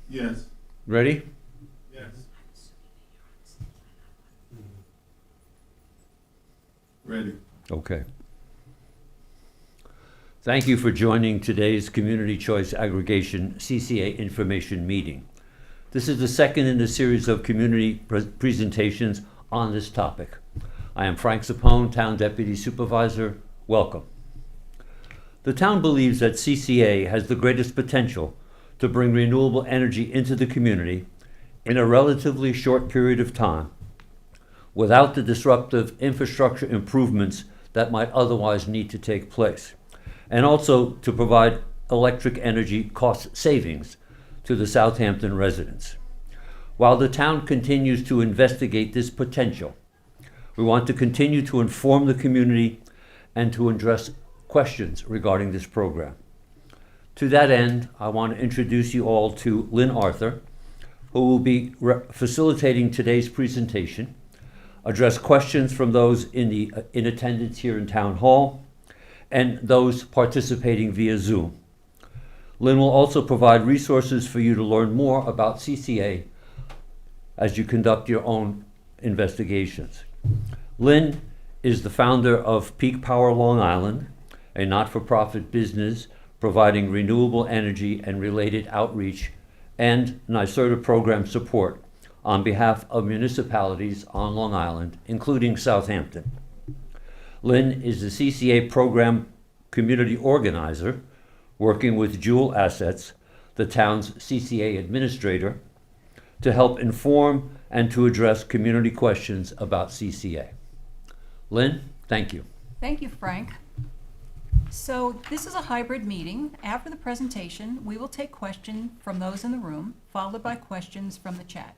Yes. Ready? Yes. Ready. Okay. Thank you for joining today's Community Choice Aggregation CCA Information Meeting. This is the second in a series of community presentations on this topic. I am Frank Sapone, Town Deputy Supervisor. Welcome. The town believes that CCA has the greatest potential to bring renewable energy into the community in a relatively short period of time without the disruptive infrastructure improvements that might otherwise need to take place, and also to provide electric energy cost savings to the Southampton residents. While the town continues to investigate this potential, we want to continue to inform the community and to address questions regarding this program. To that end, I want to introduce you all to Lynn Arthur, who will be facilitating today's presentation, address questions from those in attendance here in Town Hall, and those participating via Zoom. Lynn will also provide resources for you to learn more about CCA as you conduct your own investigations. Lynn is the founder of Peak Power Long Island, a not-for-profit business providing renewable energy and related outreach and NYSERDA program support on behalf of municipalities on Long Island, including Southampton. Lynn is the CCA program community organizer, working with Jewel Assets, the town's CCA administrator, to help inform and to address community questions about CCA. Lynn, thank you. Thank you, Frank. So this is a hybrid meeting. After the presentation, we will take questions from those in the room, followed by questions from the chat.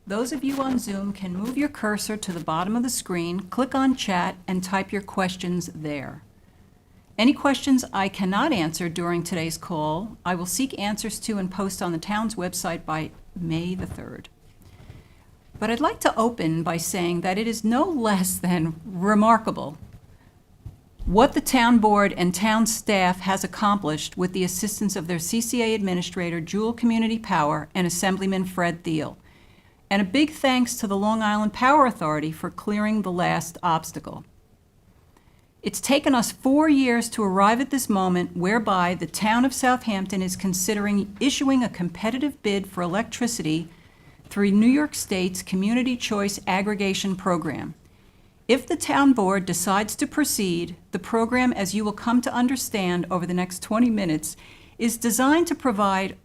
Those of you on Zoom can move your cursor to the bottom of the screen, click on chat, and type your questions there. Any questions I cannot answer during today's call, I will seek answers to and post on the town's website by May the 3rd. But I'd like to open by saying that it is no less than remarkable what the town board and town staff has accomplished with the assistance of their CCA administrator, Jewel Community Power, and Assemblyman Fred Thiel. And a big thanks to the Long Island Power Authority for clearing the last obstacle. It's taken us 4 years to arrive at this moment whereby the town of Southampton is considering issuing a competitive bid for electricity through New York State's Community Choice Aggregation program. If the town board decides to proceed, the program, as you will come to understand over the next 20 minutes, is designed to provide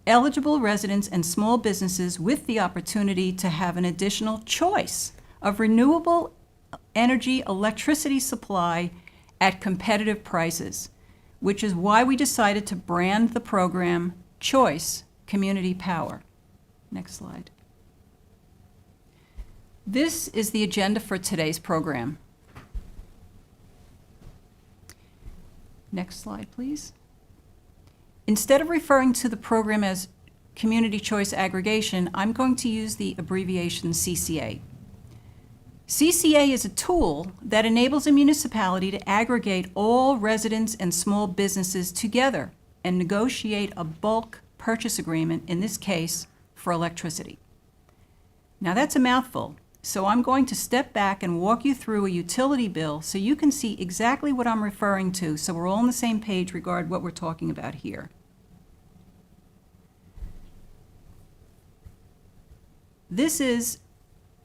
eligible residents and small businesses with the opportunity to have an additional choice of renewable energy electricity supply at competitive prices, which is why we decided to brand the program Choice Community Power. Next slide. This is the agenda for today's program. Next slide, please. Instead of referring to the program as Community Choice Aggregation, I'm going to use the abbreviation CCA. CCA is a tool that enables a municipality to aggregate all residents and small businesses together and negotiate a bulk purchase agreement, in this case, for electricity. Now that's a mouthful, so I'm going to step back and walk you through a utility bill so you can see exactly what I'm referring to, so we're all on the same page regarding what we're talking about here. This is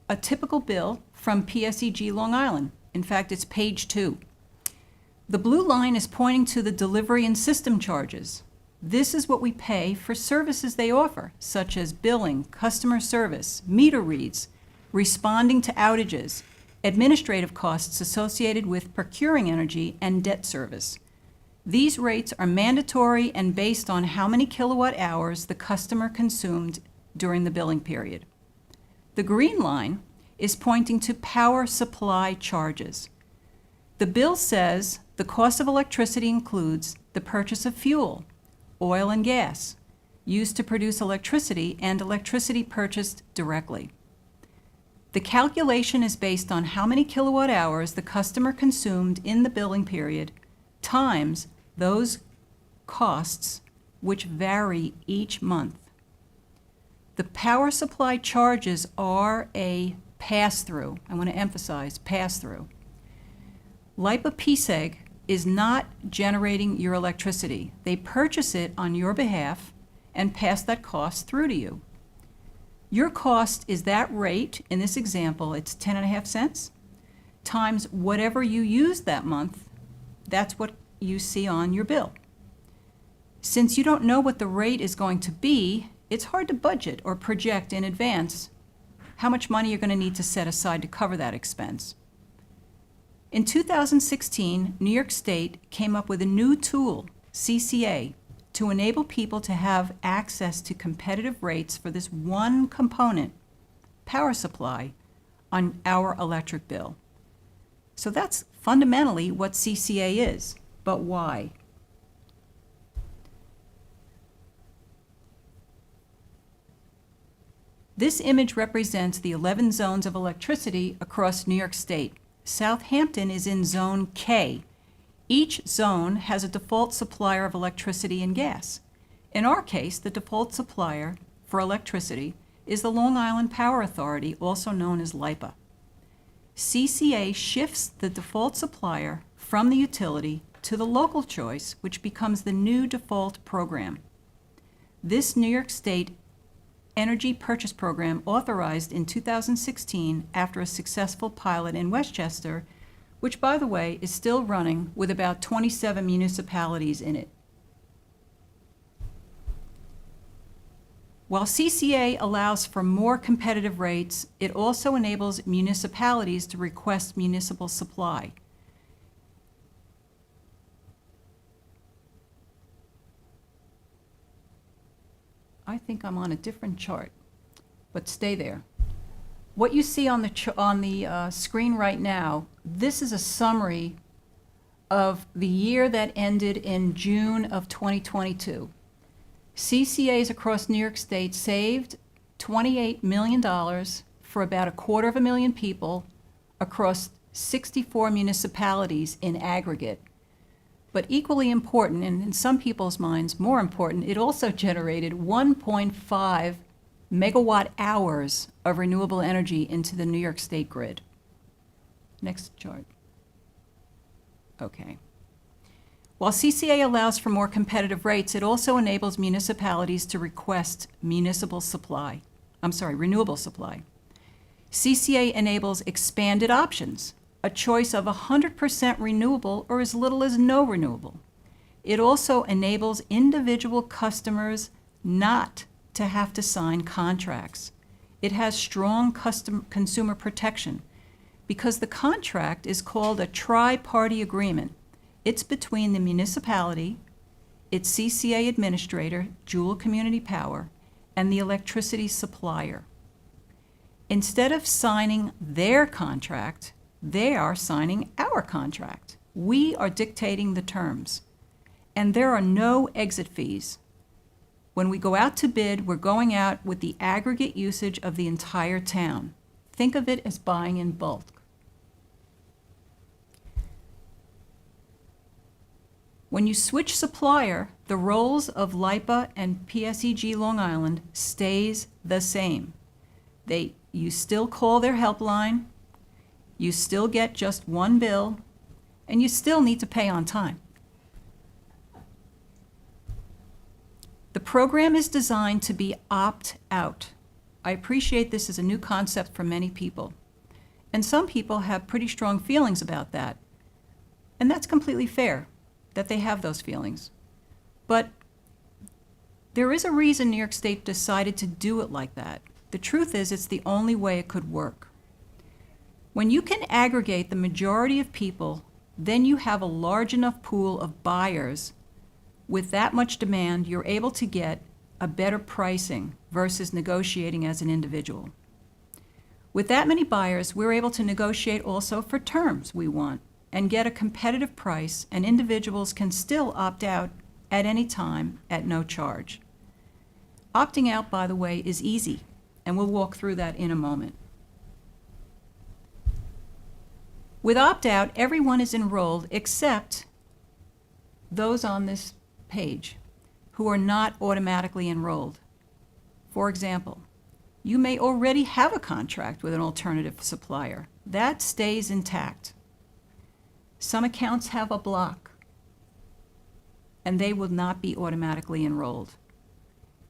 a typical bill from PSEG Long Island. In fact, it's page 2. The blue line is pointing to the delivery and system charges. This is what we pay for services they offer, such as billing, customer service, meter reads, responding to outages, administrative costs associated with procuring energy, and debt service. These rates are mandatory and based on how many kilowatt hours the customer consumed during the billing period. The green line is pointing to power supply charges. The bill says the cost of electricity includes the purchase of fuel, oil and gas, used to produce electricity, and electricity purchased directly. The calculation is based on how many kilowatt hours the customer consumed in the billing period times those costs which vary each month. The power supply charges are a pass-through. I want to emphasize pass-through. LIPA PSEG is not generating your electricity. They purchase it on your behalf and pass that cost through to you. Your cost is that rate. In this example, it's 10.5 cents times whatever you use that month. That's what you see on your bill. Since you don't know what the rate is going to be, it's hard to budget or project in advance how much money you're going to need to set aside to cover that expense. In 2016, New York State came up with a new tool, CCA, to enable people to have access to competitive rates for this one component, power supply, on our electric bill. So that's fundamentally what CCA is. But why? This image represents the 11 zones of electricity across New York State. Southampton is in Zone K. Each zone has a default supplier of electricity and gas. In our case, the default supplier for electricity is the Long Island Power Authority, also known as LIPA. CCA shifts the default supplier from the utility to the local choice, which becomes the new default program. This New York State Energy Purchase Program, authorized in 2016 after a successful pilot in Westchester, which, by the way, is still running with about 27 municipalities in it. While CCA allows for more competitive rates, it also enables municipalities to request municipal supply. I think I'm on a different chart, but stay there. What you see on the screen right now, this is a summary of the year that ended in June of 2022. CCAs across New York State saved $28 million for about 250,000 people across 64 municipalities in aggregate. But equally important, and in some people's minds more important, it also generated 1.5 megawatt hours of renewable energy into the New York State grid. Next chart. Okay. While CCA allows for more competitive rates, it also enables municipalities to request renewable supply. CCA enables expanded options, a choice of 100% renewable or as little as no renewable. It also enables individual customers not to have to sign contracts. It has strong consumer protection because the contract is called a tri-party agreement. It's between the municipality, its CCA administrator, Jewel Community Power, and the electricity supplier. Instead of signing their contract, they are signing our contract. We are dictating the terms. And there are no exit fees. When we go out to bid, we're going out with the aggregate usage of the entire town. Think of it as buying in bulk. When you switch supplier, the roles of LIPA and PSEG Long Island stays the same. You still call their helpline, you still get just one bill, and you still need to pay on time. The program is designed to be opt-out. I appreciate this is a new concept for many people, and some people have pretty strong feelings about that, and that's completely fair that they have those feelings. But there is a reason New York State decided to do it like that. The truth is, it's the only way it could work. When you can aggregate the majority of people, then you have a large enough pool of buyers. With that much demand, you're able to get a better pricing versus negotiating as an individual. With that many buyers, we're able to negotiate also for terms we want and get a competitive price, and individuals can still opt out at any time at no charge. Opting out, by the way, is easy, and we'll walk through that in a moment. With opt-out, everyone is enrolled except those on this page who are not automatically enrolled. For example, you may already have a contract with an alternative supplier. That stays intact. Some accounts have a block, and they will not be automatically enrolled.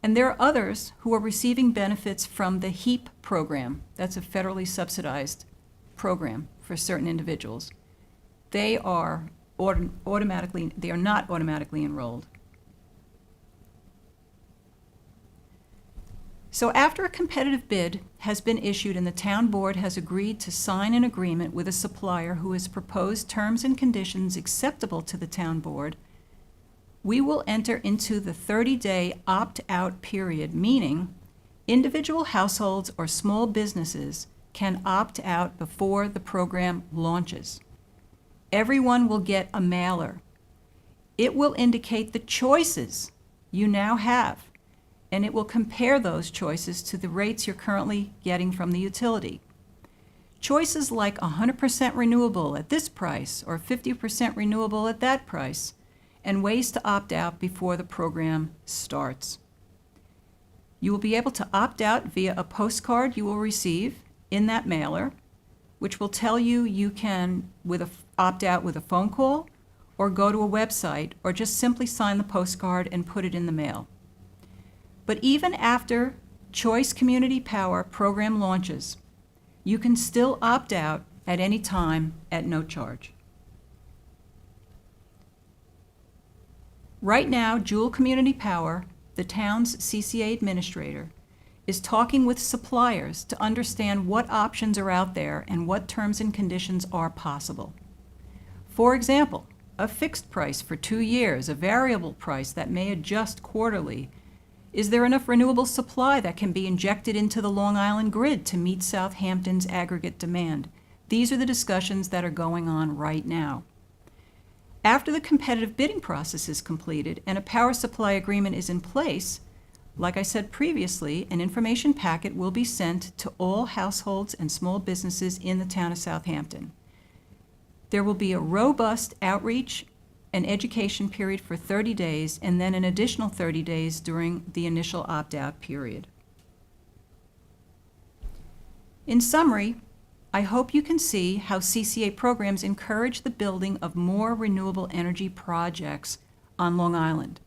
And there are others who are receiving benefits from the HEAP program. That's a federally subsidized program for certain individuals. They are not automatically enrolled. So after a competitive bid has been issued and the town board has agreed to sign an agreement with a supplier who has proposed terms and conditions acceptable to the town board, we will enter into the 30-day opt-out period, meaning individual households or small businesses can opt out before the program launches. Everyone will get a mailer. It will indicate the choices you now have, and it will compare those choices to the rates you're currently getting from the utility. Choices like 100% renewable at this price or 50% renewable at that price, and ways to opt out before the program starts. You will be able to opt out via a postcard you will receive in that mailer, which will tell you you can opt out with a phone call or go to a website or just simply sign the postcard and put it in the mail. But even after Choice Community Power program launches, you can still opt out at any time at no charge. Right now, Jewel Community Power, the town's CCA administrator, is talking with suppliers to understand what options are out there and what terms and conditions are possible. For example, a fixed price for 2 years, a variable price that may adjust quarterly. Is there enough renewable supply that can be injected into the Long Island grid to meet Southampton's aggregate demand? These are the discussions that are going on right now. After the competitive bidding process is completed and a power supply agreement is in place, like I said previously, an information packet will be sent to all households and small businesses in the town of Southampton. There will be a robust outreach and education period for 30 days and then an additional 30 days during the initial opt-out period. In summary, I hope you can see how CCA programs encourage the building of more renewable energy projects on Long Island.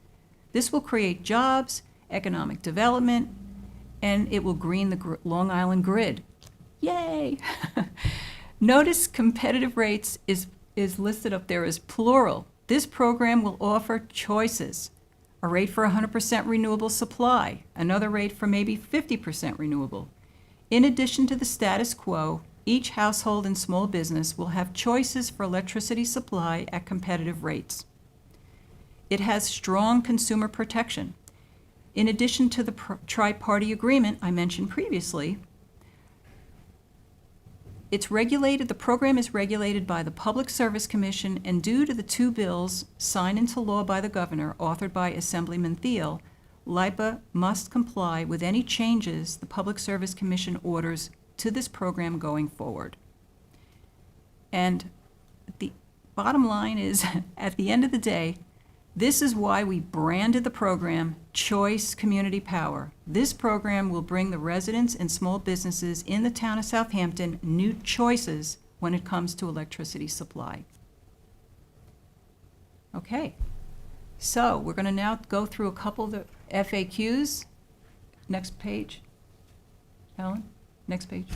This will create jobs, economic development, and it will green the Long Island grid. Yay! Notice competitive rates is listed up there as plural. This program will offer choices. A rate for 100% renewable supply, another rate for maybe 50% renewable. In addition to the status quo, each household and small business will have choices for electricity supply at competitive rates. It has strong consumer protection. In addition to the tri-party agreement I mentioned previously, the program is regulated by the Public Service Commission, and due to the 2 bills signed into law by the governor, authored by Assemblyman Thiel, LIPA must comply with any changes the Public Service Commission orders to this program going forward. And the bottom line is, at the end of the day, this is why we branded the program Choice Community Power. This program will bring the residents and small businesses in the town of Southampton new choices when it comes to electricity supply. Okay, so we're going to now go through a couple of the FAQs. Next page. Helen, next page.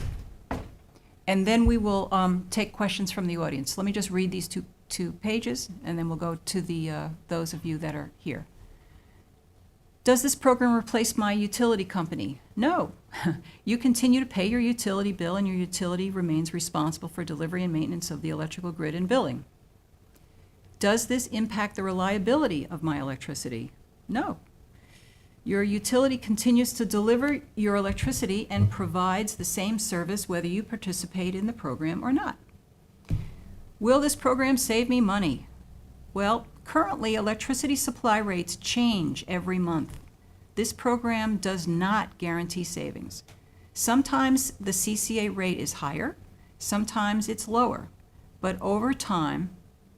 And then we will take questions from the audience. Let me just read these two pages, and then we'll go to those of you that are here. Does this program replace my utility company? No. You continue to pay your utility bill, and your utility remains responsible for delivery and maintenance of the electrical grid and billing. Does this impact the reliability of my electricity? No. Your utility continues to deliver your electricity and provides the same service whether you participate in the program or not. Will this program save me money? Well, currently electricity supply rates change every month. This program does not guarantee savings. Sometimes the CCA rate is higher, sometimes it's lower, but over time,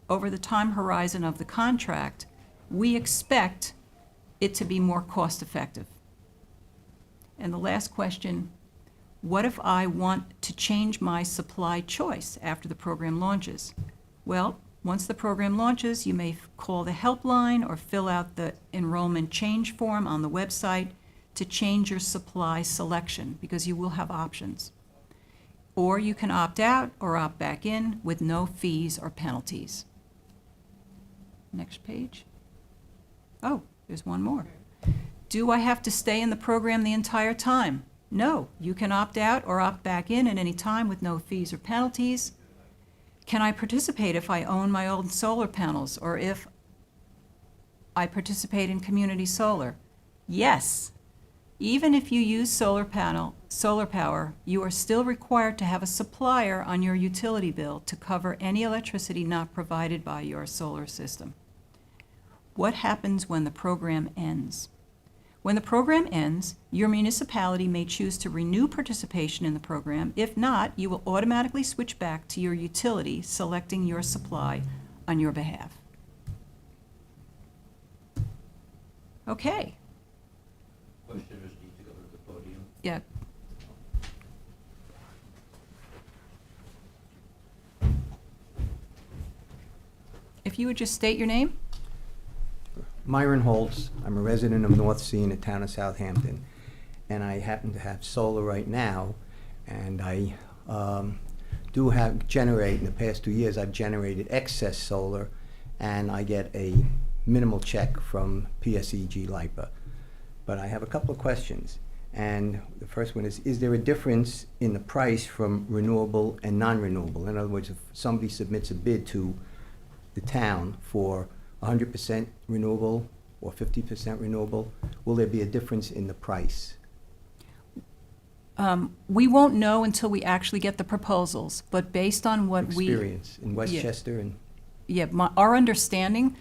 over the time horizon of the contract, we expect it to be more cost effective? And the last question, what if I want to change my supply choice after the program launches? Well, once the program launches, you may call the helpline or fill out the enrollment change form on the website to change your supply selection, because you will have options. Or you can opt out or opt back in with no fees or penalties. Next page. Oh, there's one more. Do I have to stay in the program the entire time? No, you can opt out or opt back in at any time with no fees or penalties. Can I participate if I own my own solar panels or if I participate in community solar? Yes. Even if you use solar power, you are still required to have a supplier on your utility bill to cover any electricity not provided by your solar system. What happens when the program ends? When the program ends, your municipality may choose to renew participation in the program. If not, you will automatically switch back to your utility, selecting your supply on your behalf. Okay. Questioners need to go to the podium. Yeah. If you would just state your name. Myron Holtz. I'm a resident of North Sea in the town of Southampton, and I happen to have solar right now, and I do have generate, in the past 2 years, I've generated excess solar, and I get a minimal check from PSEG LIPA. But I have a couple of questions, and the first one is there a difference in the price from renewable and non-renewable? In other words, if somebody submits a bid to the town for 100% renewable or 50% renewable, will there be a difference in the price? We won't know until we actually get the proposals, but based on what Experience in Westchester and our understanding,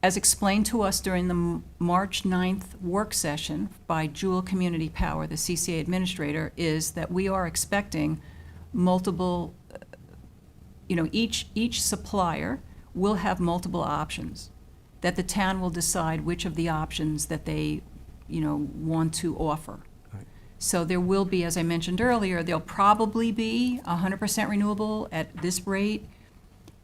as explained to us during the March 9th work session by Jewel Community Power, the CCA administrator, is that we are expecting multiple, each supplier will have multiple options, that the town will decide which of the options that they, want to offer. Right. So there will be, as I mentioned earlier, there'll probably be 100% renewable at this rate.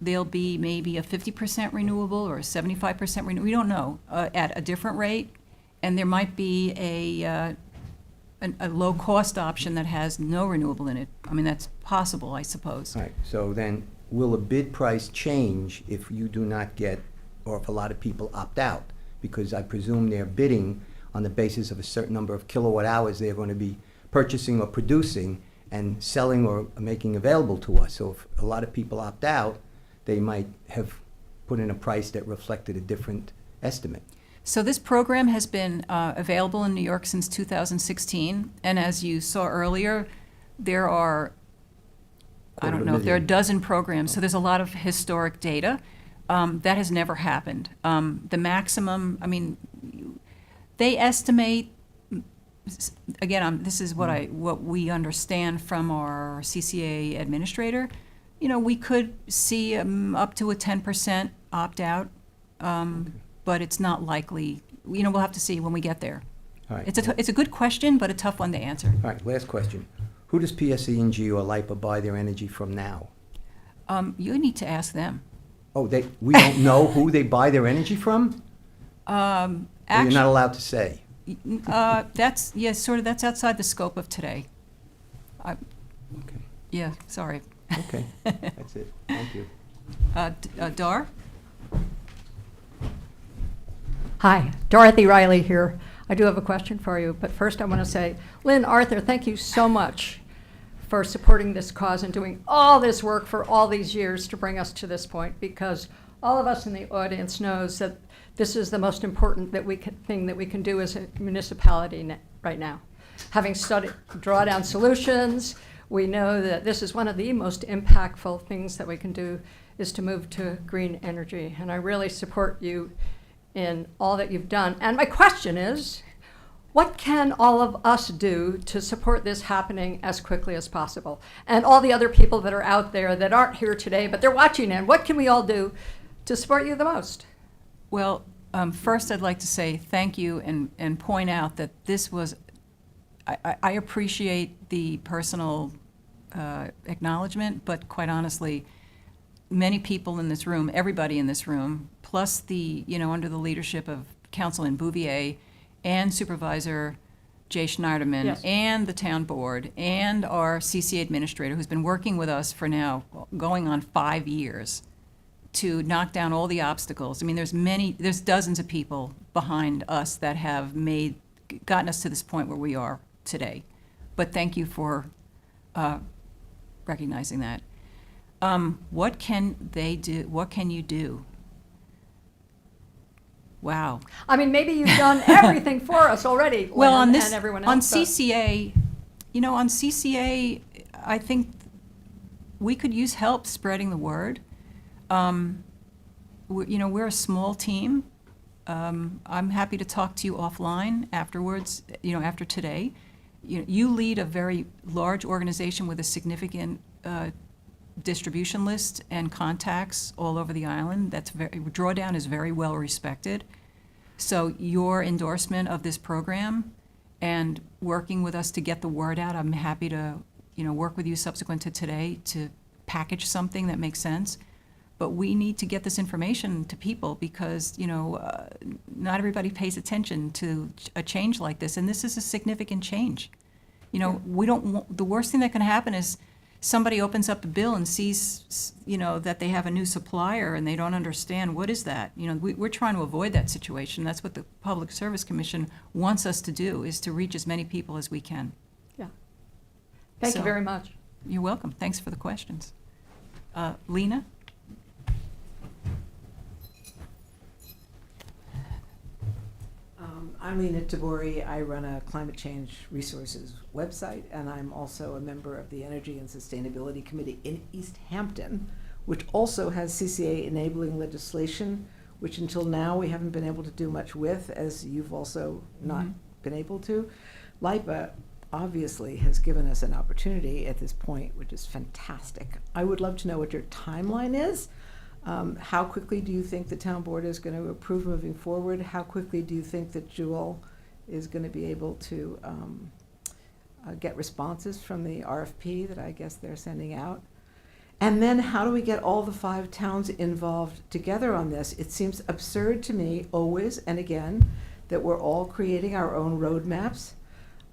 There'll be maybe a 50% renewable or a 75% renewable, we don't know, at a different rate. And there might be a low-cost option that has no renewable in it. I mean, that's possible, I suppose. All right, so then will the bid price change if you do not get, or if a lot of people opt out? Because I presume they're bidding on the basis of a certain number of kilowatt hours they're going to be purchasing or producing and selling or making available to us. So if a lot of people opt out, they might have put in a price that reflected a different estimate. So this program has been available in New York since 2016, and as you saw earlier, there are, I don't know, there are a dozen programs, so there's a lot of historic data. That has never happened. The maximum, they estimate, again, this is what we understand from our CCA administrator. We could see up to a 10% opt-out, but it's not likely. We'll have to see when we get there. All right. It's a good question, but a tough one to answer. All right, last question. Who does PSEG or LIPA buy their energy from now? You need to ask them. Oh, we don't know who they buy their energy from? Or you're not allowed to say? That's outside the scope of today. Okay. Yeah, sorry. Okay, that's it. Thank you. Dar? Hi, Dorothy Riley here. I do have a question for you, but first I want to say, Lynn, Arthur, thank you so much for supporting this cause and doing all this work for all these years to bring us to this point, because all of us in the audience knows that this is the most important thing that we can do as a municipality right now. Having studied drawdown solutions, we know that this is one of the most impactful things that we can do is to move to green energy. And I really support you in all that you've done. And my question is, what can all of us do to support this happening as quickly as possible? And all the other people that are out there that aren't here today, but they're watching in, what can we all do to support you the most? Well, First, I'd like to say thank you and point out that this was, I appreciate the personal acknowledgement, but quite honestly, many people in this room, everybody in this room, plus under the leadership of Councilman Bouvier and Supervisor Jay Schneiderman, Yes. and the town board, and our CCA administrator, who's been working with us for now going on 5 years to knock down all the obstacles. I mean, there's dozens of people behind us that have gotten us to this point where we are today. But thank you for recognizing that. What can they do? What can you do? Wow. I mean, maybe you've done everything for us already, Well, Lynn, on this, and everyone on else. but- CCA, on CCA, I think we could use help spreading the word. We're a small team. I'm happy to talk to you offline afterwards, after today. You lead a very large organization with a significant distribution list and contacts all over the island. Drawdown is very well respected. So your endorsement of this program and working with us to get the word out, I'm happy to, work with you subsequent to today to package something that makes sense. But we need to get this information to people because, not everybody pays attention to a change like this, and this is a significant change. We don't want, the worst thing that can happen is somebody opens up the bill and sees, that they have a new supplier and they don't understand, what is that? We're trying to avoid that situation. That's what the Public Service Commission wants us to do, is to reach as many people as we can. Yeah. Thank you So- very much. You're welcome. Thanks for the questions. Lena? I'm Lena Tabori. I run a climate change resources website, and I'm also a member of the Energy and Sustainability Committee in East Hampton, which also has CCA enabling legislation, which until now we haven't been able to do much with, as you've also not been able to. LIPA obviously has given us an opportunity at this point, which is fantastic. I would love to know what your timeline is. How quickly do you think the town board is going to approve moving forward? How quickly do you think that Jewel is going to be able to get responses from the RFP that I guess they're sending out? And then how do we get all the 5 towns involved together on this? It seems absurd to me always and again that we're all creating our own roadmaps.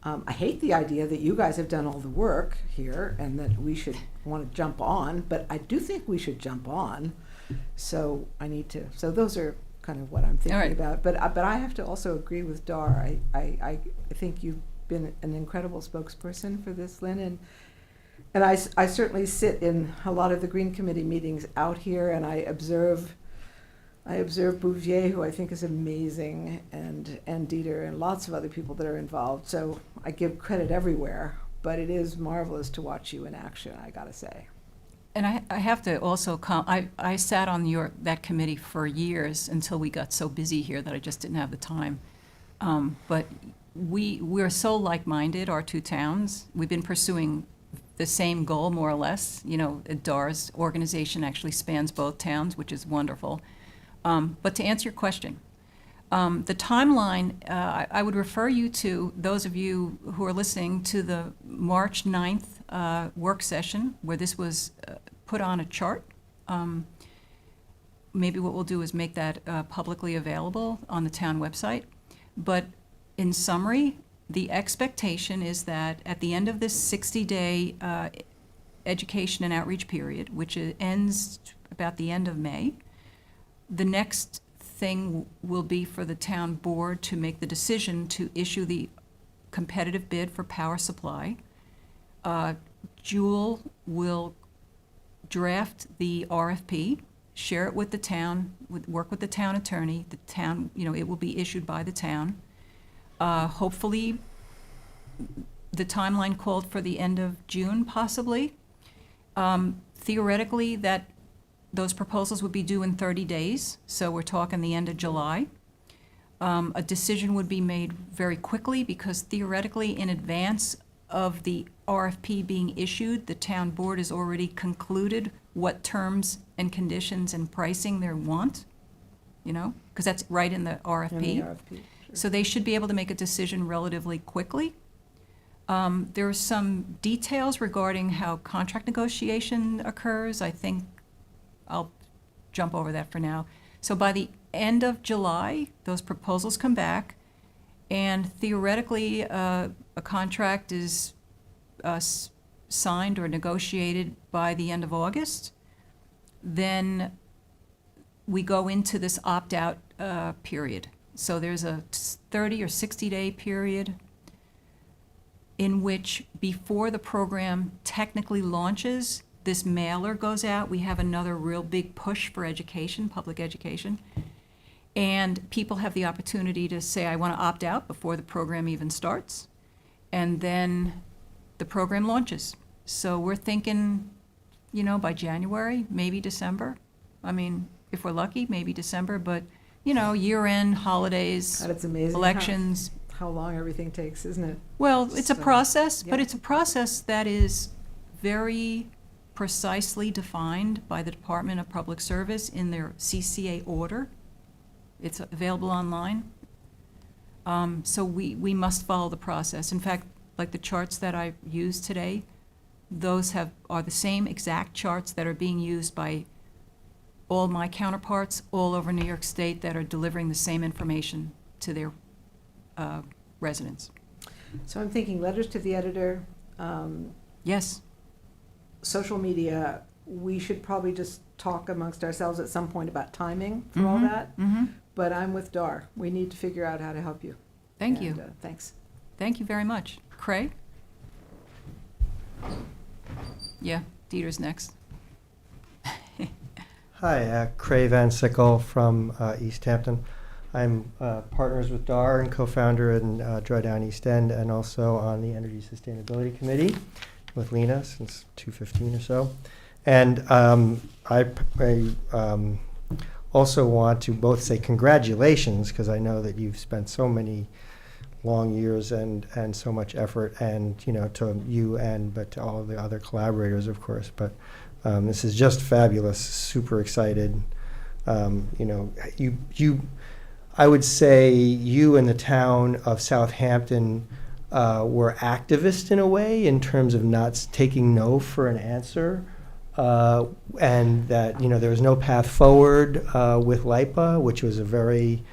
I hate the idea that you guys have done all the work here and that we should want to jump on, but I do think we should jump on. So so those are kind of what I'm thinking All right. about. But I have to also agree with Dar. I think you've been an incredible spokesperson for this, Lynn, and I certainly sit in a lot of the Green Committee meetings out here, and I observe Bouvier, who I think is amazing, and Dieter, and lots of other people that are involved. So I give credit everywhere, but it is marvelous to watch you in action, I gotta say. And I have to also I sat on that committee for years until we got so busy here that I just didn't have the time. But we're so like-minded, our 2 towns. We've been pursuing the same goal, more or less. DAR's organization actually spans both towns, which is wonderful. But to answer your question, the timeline, I would refer you to, those of you who are listening, to the March 9th work session where this was put on a chart. Maybe what we'll do is make that publicly available on the town website. But in summary, the expectation is that at the end of this 60-day education and outreach period, which ends about the end of May, the next thing will be for the town board to make the decision to issue the competitive bid for power supply. Jewel will draft the RFP, share it with the town, work with the town attorney. The town, it will be issued by the town. Hopefully, the timeline called for the end of June, possibly. Theoretically, those proposals would be due in 30 days, so we're talking the end of July. A decision would be made very quickly because theoretically, in advance of the RFP being issued, the town board has already concluded what terms and conditions and pricing they want, because because that's right in the RFP. And the RFP, sure. So they should be able to make a decision relatively quickly. There are some details regarding how contract negotiation occurs. I think I'll jump over that for now. So by the end of July, those proposals come back, and theoretically, a contract is signed or negotiated by the end of August. Then we go into this opt-out period. So there's a 30 or 60-day period in which, before the program technically launches, this mailer goes out. We have another real big push for education, public education. And people have the opportunity to say, I want to opt out before the program even starts. And then the program launches. So we're thinking, by January, maybe December. I mean, if we're lucky, maybe December, but, year-end, holidays, God, it's amazing elections. how long everything takes, isn't it? Well, it's a So, process, but yeah. it's a process that is very precisely defined by the Department of Public Service in their CCA order. It's available online. So we must follow the process. In fact, like the charts that I used today, those are the same exact charts that are being used by all my counterparts all over New York State that are delivering the same information to their residents. So I'm thinking letters to the editor, Yes, social media. We should probably just talk amongst ourselves at some point about timing for all Mhm, that. mhm. But I'm with Dar. We need to figure out how to help you. Thank And, you. Thanks. Thank you very much. Craig? Yeah, Dieter's next. Hi, Craig Van Sickle from East Hampton. I'm partners with Dar and co-founder in Drawdown East End, and also on the Energy Sustainability Committee with Lena since 2015 or so. And I also want to both say congratulations, because I know that you've spent so many long years and so much effort, and to you but to all of the other collaborators, of course. But this is just fabulous. Super excited. I would say you and the town of Southampton were activists in a way, in terms of not taking no for an answer, and that there was no path forward with LIPA, which was a very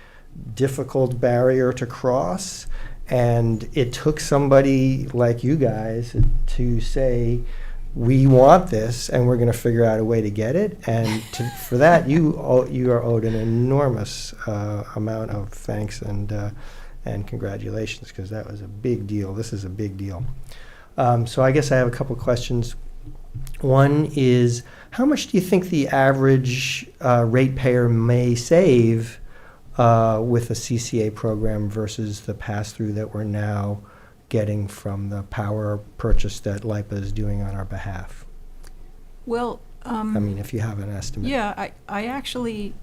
difficult barrier to cross. And it took somebody like you guys to say, we want this, and we're going to figure out a way to get it. And for that, you are owed an enormous amount of thanks and congratulations, because that was a big deal. This is a big deal. So I guess I have a couple questions. One is, how much do you think the average ratepayer may save with a CCA program versus the pass-through that we're now getting from the power purchase that LIPA is doing on our behalf? Well, I mean, if you have an estimate. yeah, I actually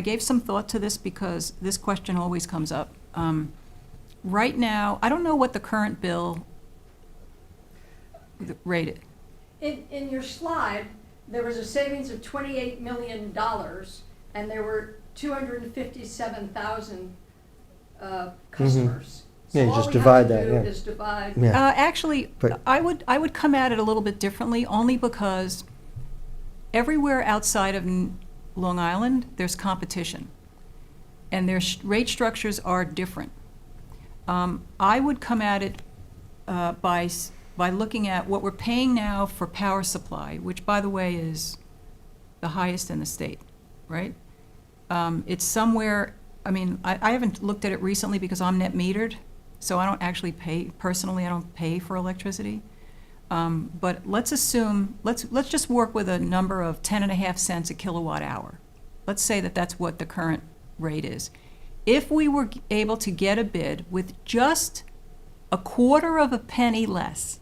gave some thought to this because this question always comes up. Right now, I don't know what the current bill rated. In your slide, there was a savings of $28 million, and there were 257,000 customers. Yeah, you So just all divide we have that, to yeah. do is divide. Yeah. Actually, But- I would come at it a little bit differently, only because everywhere outside of Long Island, there's competition, and their rate structures are different. I would come at it by looking at what we're paying now for power supply, which, by the way, is the highest in the state, right? It's somewhere, I haven't looked at it recently because I'm net metered, so I don't actually pay, personally, I don't pay for electricity. But let's assume, let's just work with a number of 10.5 cents a kilowatt hour. Let's say that that's what the current rate is. If we were able to get a bid with just a quarter of a penny less,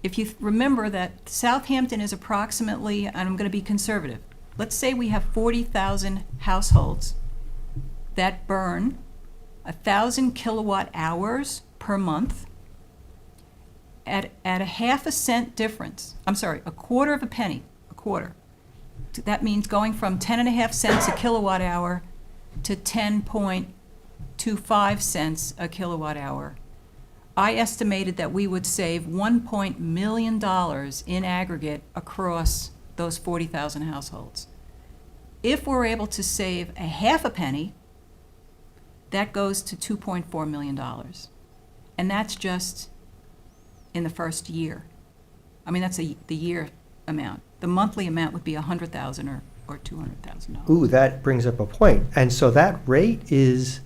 if you remember that Southampton is approximately, and I'm going to be conservative, let's say we have 40,000 households that burn 1,000 kilowatt hours per month at a half a cent difference. I'm sorry, a quarter of a penny, a quarter. That means going from 10.5 cents a kilowatt hour to 10.25 cents a kilowatt hour, I estimated that we would save $1 million in aggregate across those 40,000 households. If we're able to save a half a penny, that goes to $2.4 million. And that's just in the first year. I mean, that's the year amount. The monthly amount would be $100,000 or $200,000. Ooh, that brings up a point. And so that rate is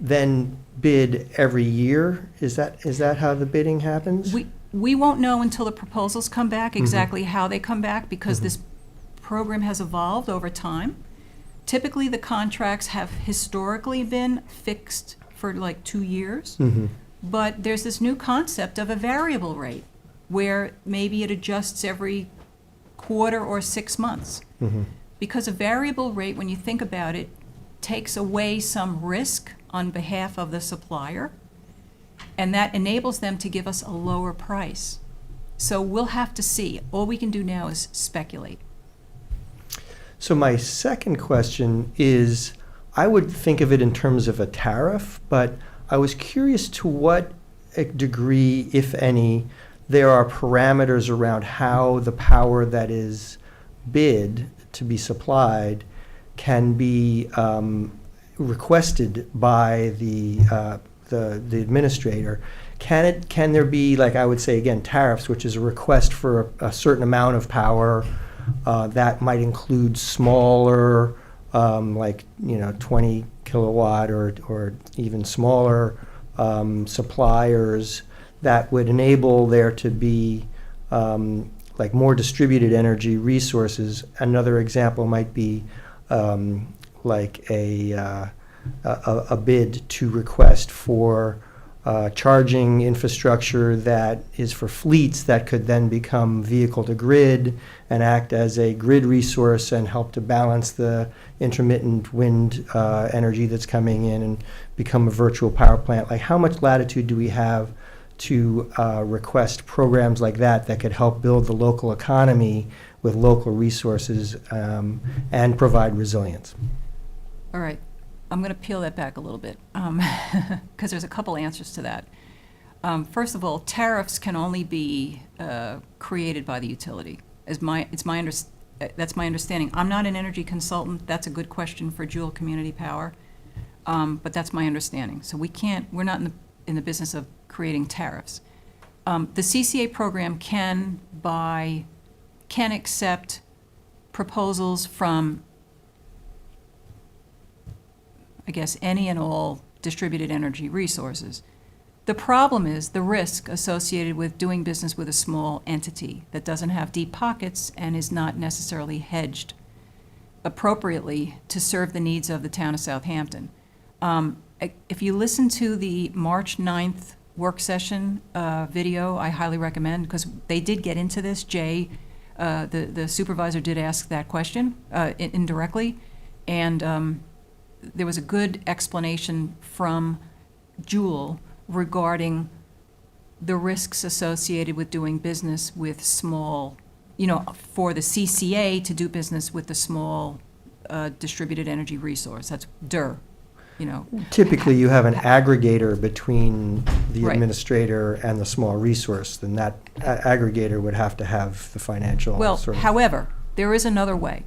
then bid every year? Is that how the bidding happens? We won't know until the proposals come back exactly how they come back, because this program has evolved over time. Typically, the contracts have historically been fixed for like 2 years, but there's this new concept of a variable rate where maybe it adjusts every quarter or 6 months. Because a variable rate, when you think about it, takes away some risk on behalf of the supplier, and that enables them to give us a lower price. So we'll have to see. All we can do now is speculate. So my second question is, I would think of it in terms of a tariff, but I was curious to what degree, if any, there are parameters around how the power that is bid to be supplied can be requested by the administrator. Can there be, like I would say again, tariffs, which is a request for a certain amount of power that might include smaller, like 20 kilowatt or even smaller suppliers that would enable there to be like more distributed energy resources. Another example might be like a bid to request for charging infrastructure that is for fleets that could then become vehicle to grid and act as a grid resource and help to balance the intermittent wind energy that's coming in and become a virtual power plant. Like, how much latitude do we have to request programs like that could help build the local economy with local resources and provide resilience? All right. I'm going to peel that back a little bit, because there's a couple answers to that. First of all, tariffs can only be created by the utility. That's my understanding. I'm not an energy consultant. That's a good question for Jewel Community Power, but that's my understanding. So we're not in the business of creating tariffs. The CCA program can accept proposals from, I guess, any and all distributed energy resources. The problem is the risk associated with doing business with a small entity that doesn't have deep pockets and is not necessarily hedged appropriately to serve the needs of the town of Southampton. If you listen to the March 9th work session video, I highly recommend, because they did get into this. Jay, the supervisor, did ask that question indirectly, and there was a good explanation from Jewel regarding the risks associated with doing business with small, for the CCA to do business with the small distributed energy resource. That's DER, Typically, you have an aggregator between the Right. administrator and the small resource, then that aggregator would have to have the financial Well, sort of. however, there is another way.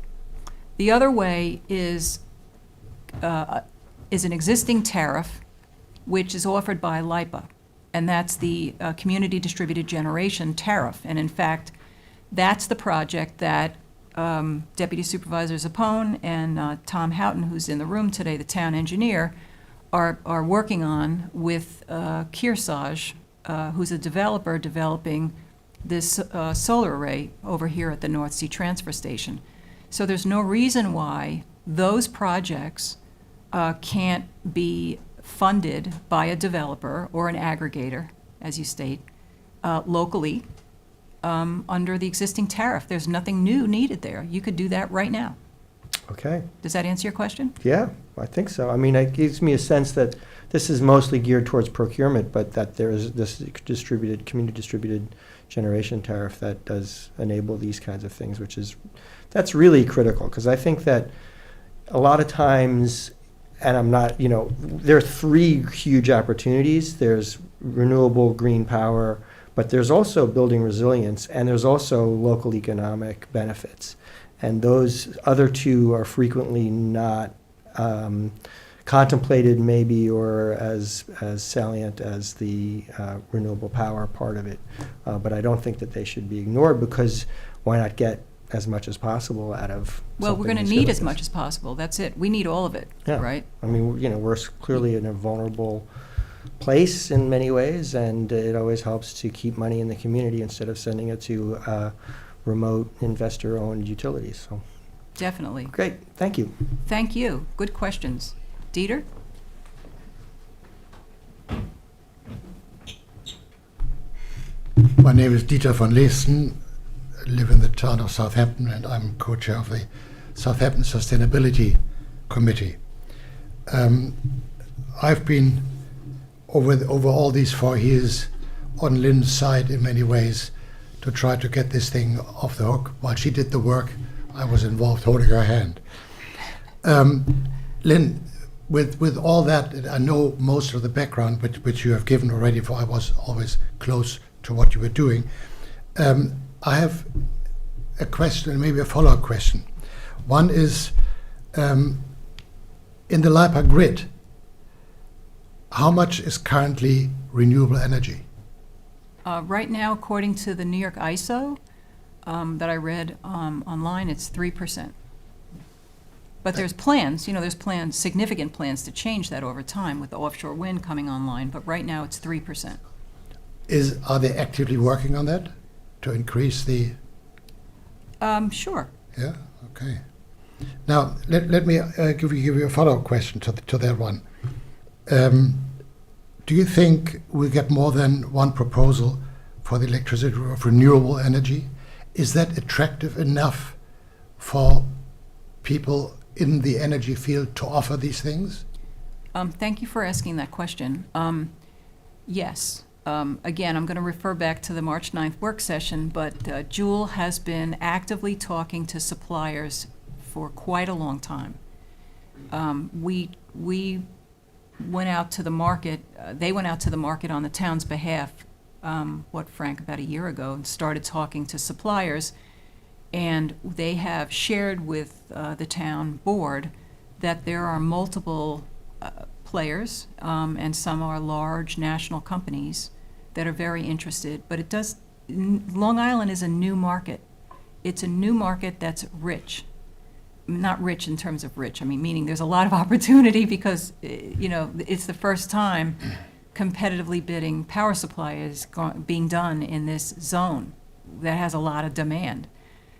The other way is an existing tariff, which is offered by LIPA, and that's the Community Distributed Generation Tariff. And in fact, that's the project that Deputy Supervisor Zappone and Tom Houghton, who's in the room today, the town engineer, are working on with Kearsarge, who's a developer developing this solar array over here at the North Sea Transfer Station. So there's no reason why those projects can't be funded by a developer or an aggregator, as you state, locally under the existing tariff. There's nothing new needed there. You could do that right now. Okay. Does that answer your question? Yeah, I think so. I mean, it gives me a sense that this is mostly geared towards procurement, but that there is this community distributed generation tariff that does enable these kinds of things, that's really critical, because I think that a lot of times, and I'm not, there are three huge opportunities. There's renewable green power, but there's also building resilience, and there's also local economic benefits. And those other two are frequently not contemplated maybe or as salient as the renewable power part of it. But I don't think that they should be ignored, because why not get as much as possible out of Well, we're something going to as need good as this? much as possible. That's it. We need all of it, Yeah. right? I mean, we're clearly in a vulnerable place in many ways, and it always helps to keep money in the community instead of sending it to remote investor-owned utilities. So, Definitely. great, thank you. Thank you. Good questions. Dieter? My name is Dieter van Leesten. I live in the town of Southampton, and I'm co-chair of the Southampton Sustainability Committee. I've been, over all these 4 years, on Lynn's side in many ways to try to get this thing off the hook. While she did the work, I was involved holding her hand. Lynn, with all that, I know most of the background which you have given already, for I was always close to what you were doing. I have a question, maybe a follow-up question. One is, in the LIPA grid, how much is currently renewable energy? Right now, according to the New York ISO that I read online, it's 3%. But there's plans, there's plans, significant plans to change that over time with the offshore wind coming online, but right now it's 3%. Are they actively working on that to increase the? Sure. Yeah. Okay. Now let me give you a follow-up question to that one. Do you think we get more than one proposal for the electricity of renewable energy? Is that attractive enough for people in the energy field to offer these things? Thank you for asking that question. Yes. Again, I'm going to refer back to the March 9th work session, but Jewel has been actively talking to suppliers for quite a long time. We went out to the market, they went out to the market on the town's behalf, Frank, about a year ago, and started talking to suppliers. And they have shared with the town board that there are multiple players, and some are large national companies that are very interested. But Long Island is a new market. It's a new market that's rich. Not rich in terms of rich, meaning there's a lot of opportunity because, it's the first time competitively bidding power supply is being done in this zone that has a lot of demand.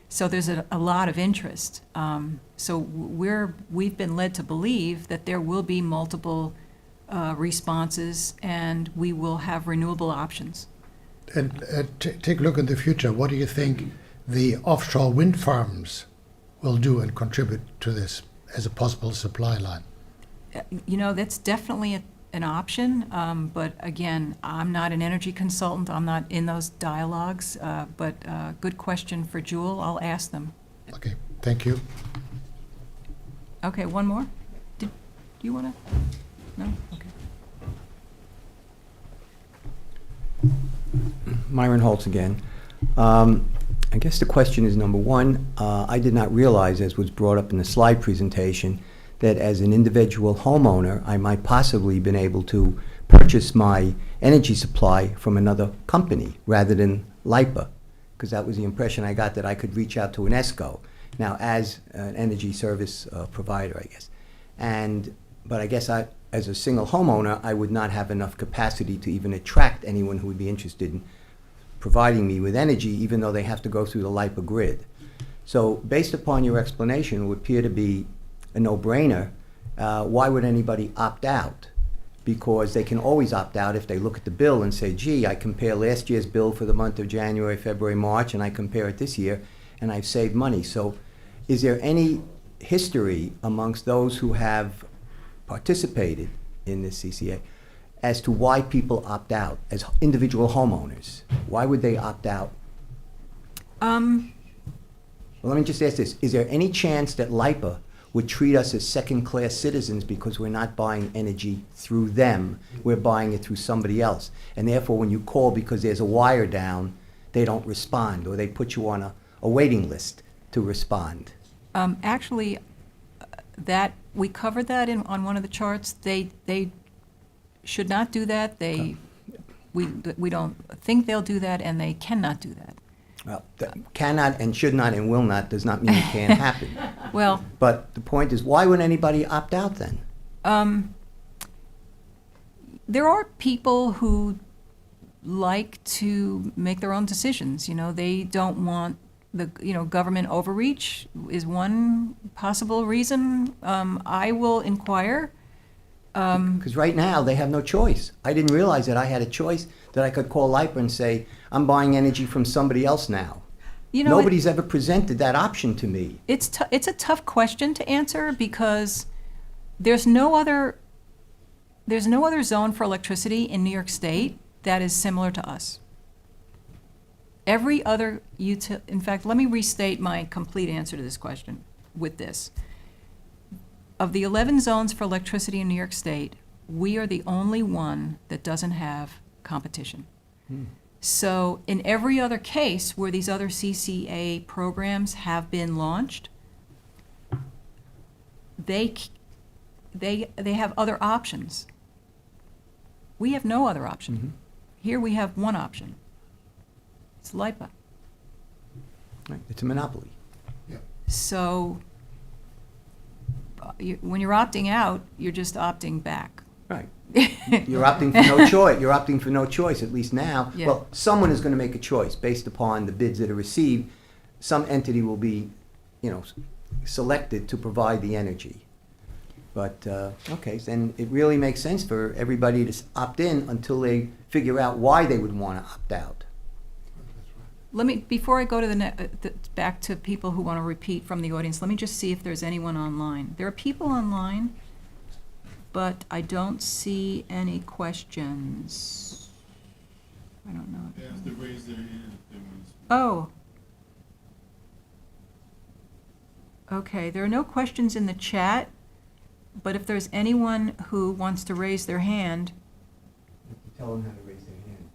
So there's a lot of interest. So we've been led to believe that there will be multiple responses, and we will have renewable options. And take a look in the future. What do you think the offshore wind farms will do and contribute to this as a possible supply line? That's definitely an option, but again, I'm not an energy consultant. I'm not in those dialogues, but good question for Jewel. I'll ask them. Okay, thank you. Okay, one more? Did you want to? No? Okay. Myron Holtz again. I guess the question is, number one, I did not realize, as was brought up in the slide presentation, that as an individual homeowner, I might possibly been able to purchase my energy supply from another company rather than LIPA, because that was the impression I got, that I could reach out to an ESCO, now as an energy service provider, I guess. But I guess as a single homeowner, I would not have enough capacity to even attract anyone who would be interested in providing me with energy, even though they have to go through the LIPA grid. So based upon your explanation, it would appear to be a no-brainer. Why would anybody opt out? Because they can always opt out if they look at the bill and say, gee, I compare last year's bill for the month of January, February, March, and I compare it this year, and I've saved money. So is there any history amongst those who have participated in this CCA as to why people opt out as individual homeowners? Why would they opt out? Well, let me just ask this. Is there any chance that LIPA would treat us as second-class citizens because we're not buying energy through them. We're buying it through somebody else. And therefore, when you call because there's a wire down, they don't respond, or they put you on a waiting list to respond. Actually, that, we covered that on one of the charts. They should not do that. We don't think they'll do that, and they cannot do that. Well, cannot and should not and will not does not mean it can't happen. Well, But the point is, why would anybody opt out then? there are people who like to make their own decisions. You know, they don't want government overreach is one possible reason. I will inquire. Because right now, they have no choice. I didn't realize that I had a choice, that I could call LIPA and say, I'm buying energy from somebody else now. You know, Nobody's ever presented that option to me. it's a tough question to answer because there's no other zone for electricity in New York State that is similar to us. Every other in fact, let me restate my complete answer to this question with this. Of the 11 zones for electricity in New York State, we are the only one that doesn't have competition. So in every other case where these other CCA programs have been launched, they have other options. We have no other option. Here we have one option. It's LIPA. Right? It's a monopoly. So when you're opting out, you're just opting back. Right. You're opting for no choice. You're opting for no choice, at least now. Yeah. Well, someone is going to make a choice based upon the bids that are received. Some entity will be, selected to provide the energy. But, okay, then it really makes sense for everybody to opt in until they figure out why they would want to opt out. Before I go to back to people who want to repeat from the audience, let me just see if there's anyone online. There are people online, but I don't see any questions. I don't know. They have to raise their hand if they want to speak. Oh. Okay, there are no questions in the chat, but if there's anyone who wants to raise their hand, Tell them how to raise their hand.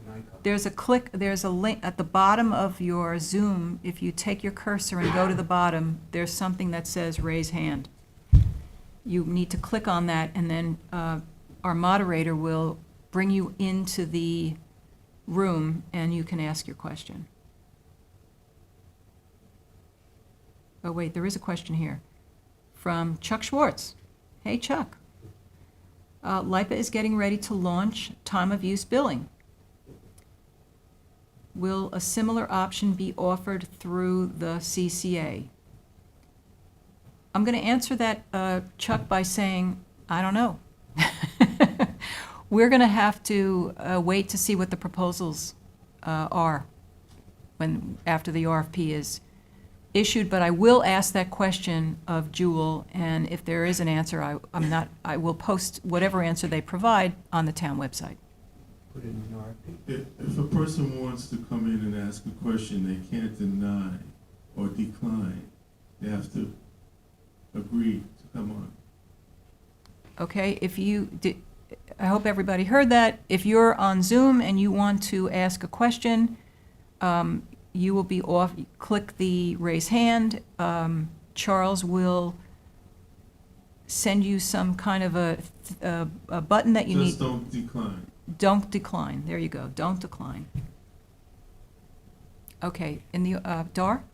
An icon. there's a link at the bottom of your Zoom. If you take your cursor and go to the bottom, there's something that says raise hand. You need to click on that, and then our moderator will bring you into the room, and you can ask your question. Oh, wait, there is a question here from Chuck Schwartz. Hey, Chuck. LIPA is getting ready to launch time-of-use billing. Will a similar option be offered through the CCA? I'm going to answer that, Chuck, by saying, I don't know. We're going to have to wait to see what the proposals are after the RFP is issued, but I will ask that question of Jewel, and if there is an answer, I will post whatever answer they provide on the town website. Put it in an RFP. If a person wants to come in and ask a question, they can't deny or decline. They have to agree to come on. Okay, I hope everybody heard that. If you're on Zoom and you want to ask a question, you will be off, click the raise hand. Charles will send you some kind of a button that you need. Just don't decline. Don't decline. There you go. Don't decline. Okay, in the, Dar?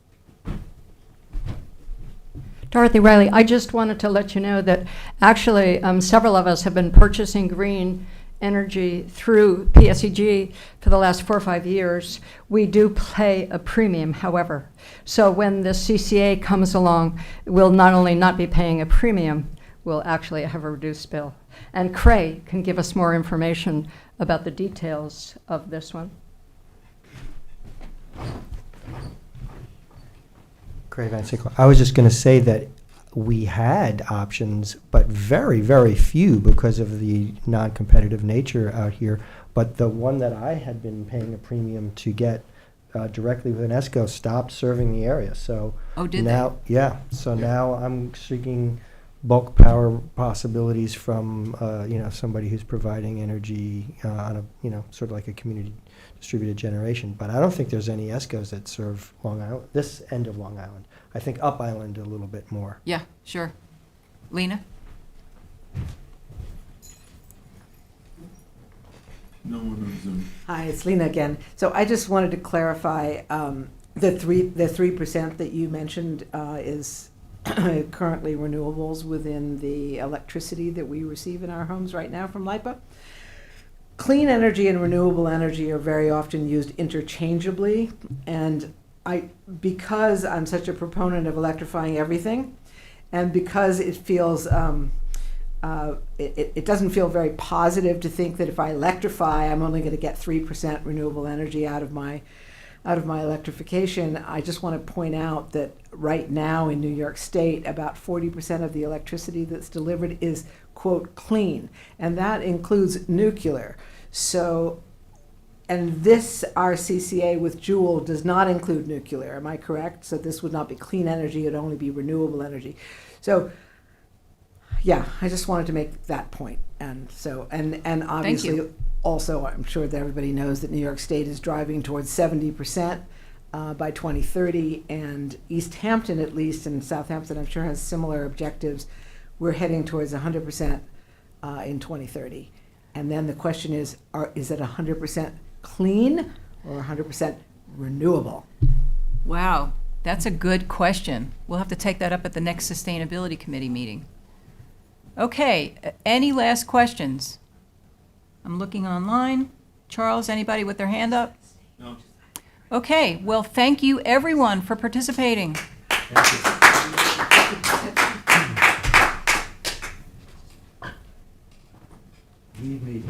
Dorothy Riley, I just wanted to let you know that actually several of us have been purchasing green energy through PSEG for the last 4 or 5 years. We do pay a premium, however. So when the CCA comes along, we'll not only not be paying a premium, we'll actually have a reduced bill. And Cray can give us more information about the details of this one. Craig Van Sickle. I was just going to say that we had options, but very, very few because of the non-competitive nature out here. But the one that I had been paying a premium to get directly with ESCO stopped serving the area. So Oh, did they? now, yeah. So now I'm seeking bulk power possibilities from somebody who's providing energy on a sort of like a community distributed generation. But I don't think there's any ESCOs that serve Long Island, this end of Long Island. I think Up Island a little bit more. Yeah, sure. Lena? No one on Zoom. Hi, it's Lena again. So I just wanted to clarify, the 3% that you mentioned is currently renewables within the electricity that we receive in our homes right now from LIPA. Clean energy and renewable energy are very often used interchangeably, and because I'm such a proponent of electrifying everything, and because it feels it doesn't feel very positive to think that if I electrify, I'm only going to get 3% renewable energy out of my electrification. I just want to point out that right now in New York State, about 40% of the electricity that's delivered is, quote, clean, and that includes nuclear. So, and this, our CCA with Joule does not include nuclear, am I correct? So this would not be clean energy, it would only be renewable energy. So, yeah, I just wanted to make that point. And so, and obviously, you. also, I'm sure that everybody knows that New York State is driving towards 70% by 2030, and East Hampton, at least, and Southampton, I'm sure, has similar objectives. We're heading towards 100% in 2030. And then the question is it 100% clean or 100% renewable? Wow, that's a good question. We'll have to take that up at the next Sustainability Committee meeting. Okay, any last questions? I'm looking online. Charles, anybody with their hand up? No. Okay, well, thank you everyone for participating. Leave me.